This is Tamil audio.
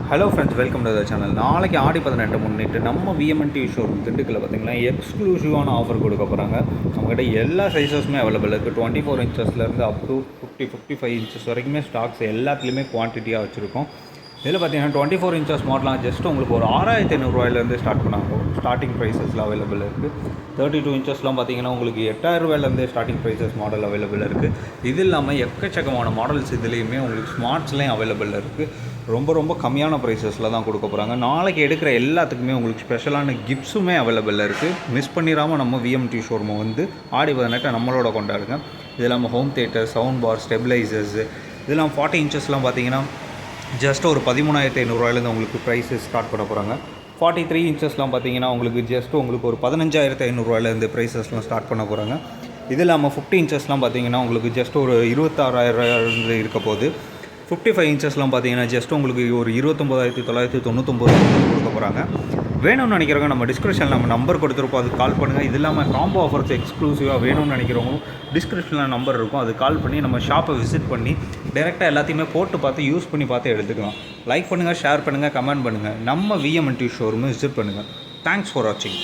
Hello friends, welcome to the channel. நாளைக்கு ஆடி 18 முன்னிட்டு நம்ம விஎம்என்டி ஷோரூம் திண்டுக்கல்ல பார்த்தீங்கன்னா எக்ஸ்க்ளூசிவான ஆஃபர் கொடுக்க போகிறாங்க. நம்மகிட்ட எல்லா சைஸஸுமே அவைலபிள் இருக்குது. 24 இன்ச்சஸ்லேருந்து அப் டு 55 இன்ச்சஸ் வரைக்குமே ஸ்டாக்ஸ் எல்லாத்துலேயுமே குவான்டிட்டியாக வச்சுருக்கோம். இதில் பார்த்தீங்கன்னா 24 இன்ச்சஸ் மாடலாம் ஜஸ்ட் உங்களுக்கு ஒரு 6500 ஸ்டார்ட் பண்ணாங்க. ஸ்டார்டிங் ப்ரைஸஸில் அவைலபிள் இருக்குது. 32 இன்ச்சஸ்லாம் பார்த்தீங்கன்னா உங்களுக்கு 8000 ஸ்டார்டிங் ப்ரைஸஸ் மாடல் அவைலபிள் இருக்குது. இது இல்லாமல் எக்கச்சக்கமான மாடல்ஸ் இதுலேயுமே உங்களுக்கு ஸ்மார்ட்ஸ்லேயும் அவைலபிள் இருக்குது. ரொம்ப கம்மியான ப்ரைஸஸில் தான் கொடுக்க போகிறாங்க. நாளைக்கு எடுக்கிற எல்லாத்துக்குமே உங்களுக்கு ஸ்பெஷலான கிஃப்ட்ஸுமே அவைலபிள் இருக்குது. மிஸ் பண்ணிடாமல் நம்ம விஎம்டி ஷோரூமை வந்து ஆடி 18 நம்மளோட கொண்டாடுங்க. இது இல்லாமல் home theatre, sound bar, stabilisers, இதெல்லாம் 40 இன்ச்சஸ்லாம் பார்த்தீங்கன்னா ஜஸ்ட் ஒரு 13,500 உங்களுக்கு ப்ரைஸஸ் ஸ்டார்ட் பண்ண போகிறாங்க. 43 இன்ச்சஸ்லாம் பார்த்தீங்கன்னா உங்களுக்கு ஜஸ்ட் உங்களுக்கு ஒரு 15,500 ப்ரைஸஸ்லாம் ஸ்டார்ட் பண்ண போகிறாங்க. இது இல்லாமல் 50 இன்ச்சஸ்லாம் பார்த்தீங்கன்னா உங்களுக்கு ஜஸ்ட் ஒரு 26,000 இருக்க போகுது. 55 இன்ச்சஸ்லாம் பார்த்தீங்கன்னா ஜஸ்ட் உங்களுக்கு ஒரு 29,999 கொடுக்க போகிறாங்க. வேணும்னு நினைக்கிறவங்க நம்ம டிஸ்கிரிப்ஷனில் நம்ம நம்பர் கொடுத்துருப்போம், அதுக்கு கால் பண்ணுங்கள். இது இல்லாமல் காம்போ ஆஃபர்ஸ் எக்ஸ்க்ளூசிவாக வேணும்னு நினைக்கிறவங்க டிஸ்கிரிப்ஷனில் நம்பர் இருக்கும், அது கால் பண்ணி நம்ம ஷாப்பை விசிட் பண்ணி டேரெக்டாக எல்லாத்தையுமே போட்டு பார்த்து யூஸ் பண்ணி பார்த்து எடுத்துக்கலாம். லைக் பண்ணுங்கள், ஷேர் பண்ணுங்கள், கமெண்ட் பண்ணுங்கள். நம்ம விஎம்என்டி ஷோரூமை விசிட் பண்ணுங்கள். தேங்க்ஸ் ஃபார் வாட்சிங்.